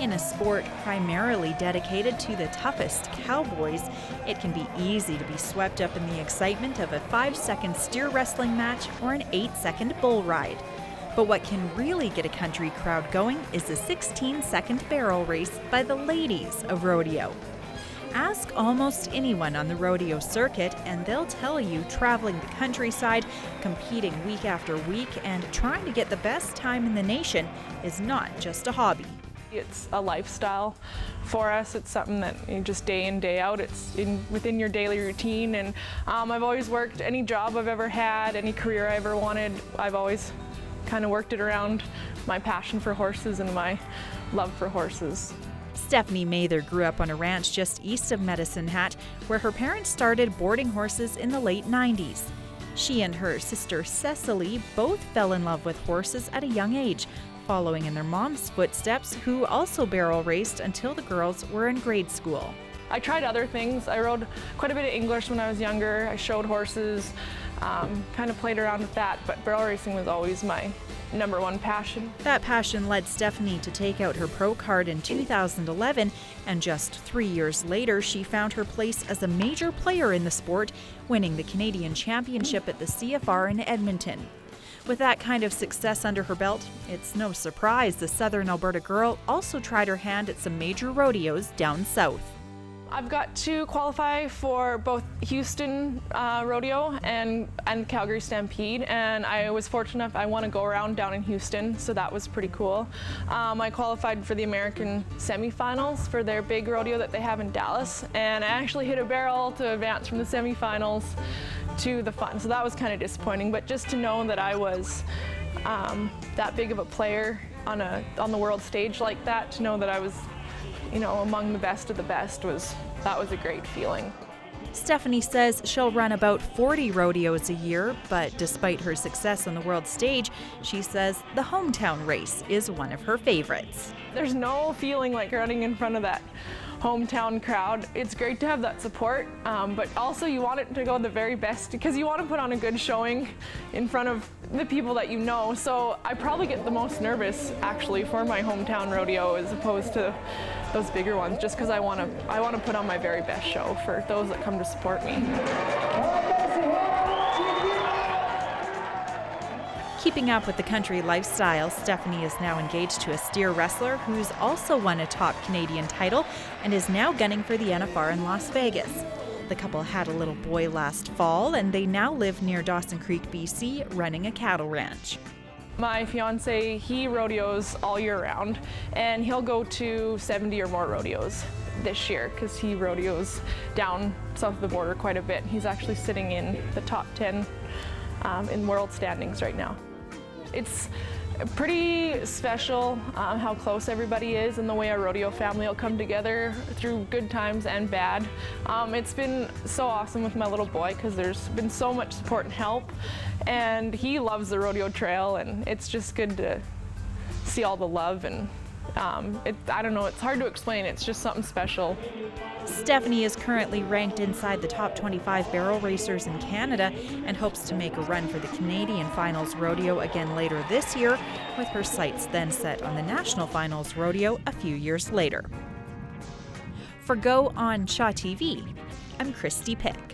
In a sport primarily dedicated to the toughest cowboys, it can be easy to be swept up in the excitement of a 5-second steer wrestling match or an 8-second bull ride. But what can really get a country crowd going is a 16-second barrel race by the ladies of rodeo. Ask almost anyone on the rodeo circuit, and they'll tell you traveling the countryside, competing week after week, and trying to get the best time in the nation is not just a hobby. It's a lifestyle for us. It's something that you just day in, day out, it's within your daily routine. And I've always worked any job I've ever had, any career I ever wanted. I've always kind of worked it around my passion for horses and my love for horses. Steffanie Mather grew up on a ranch just east of Medicine Hat, where her parents started boarding horses in the late 90s. She and her sister Cecily both fell in love with horses at a young age, following in their mom's footsteps, who also barrel raced until the girls were in grade school. I tried other things. I rode quite a bit of English when I was younger. I showed horses, kind of played around with that, but barrel racing was always my #1 passion. That passion led Steffanie to take out her pro card in 2011, and just 3 years later, she found her place as a major player in the sport, winning the Canadian Championship at the CFR in Edmonton. With that kind of success under her belt, it's no surprise the Southern Alberta girl also tried her hand at some major rodeos down south. I've got to qualify for both Houston Rodeo and Calgary Stampede, and I was fortunate enough, I won a go-around down in Houston, so that was pretty cool. I qualified for the American semifinals for their big rodeo that they have in Dallas, and I actually hit a barrel to advance from the semifinals to the final, so that was kind of disappointing, but just to know that I was that big of a player on the world stage like that, to know that I was among the best of the best, that was a great feeling. Steffanie says she'll run about 40 rodeos a year, but despite her success on the world stage, she says the hometown race is one of her favorites. There's no feeling like running in front of that hometown crowd. It's great to have that support, but also you want it to go the very best because you want to put on a good showing in front of the people that you know. So I probably get the most nervous actually for my hometown rodeo as opposed to those bigger ones, just because I want to put on my very best show for those that come to support me. Keeping up with the country lifestyle, Steffanie is now engaged to a steer wrestler who's also won a top Canadian title and is now gunning for the NFR in Las Vegas. The couple had a little boy last fall, and they now live near Dawson Creek, BC, running a cattle ranch. My fiance, he rodeos all year round, and he'll go to 70 or more rodeos this year because he rodeos down south of the border quite a bit. He's actually sitting in the top 10 in world standings right now. It's pretty special how close everybody is and the way our rodeo family will come together through good times and bad. It's been so awesome with my little boy because there's been so much support and help, and he loves the rodeo trail, and it's just good to see all the love, and I don't know, it's hard to explain, it's just something special. Steffanie is currently ranked inside the top 25 barrel racers in Canada and hopes to make a run for the Canadian Finals Rodeo again later this year, with her sights then set on the National Finals Rodeo a few years later. For Go on Shaw TV, I'm Christy Pick.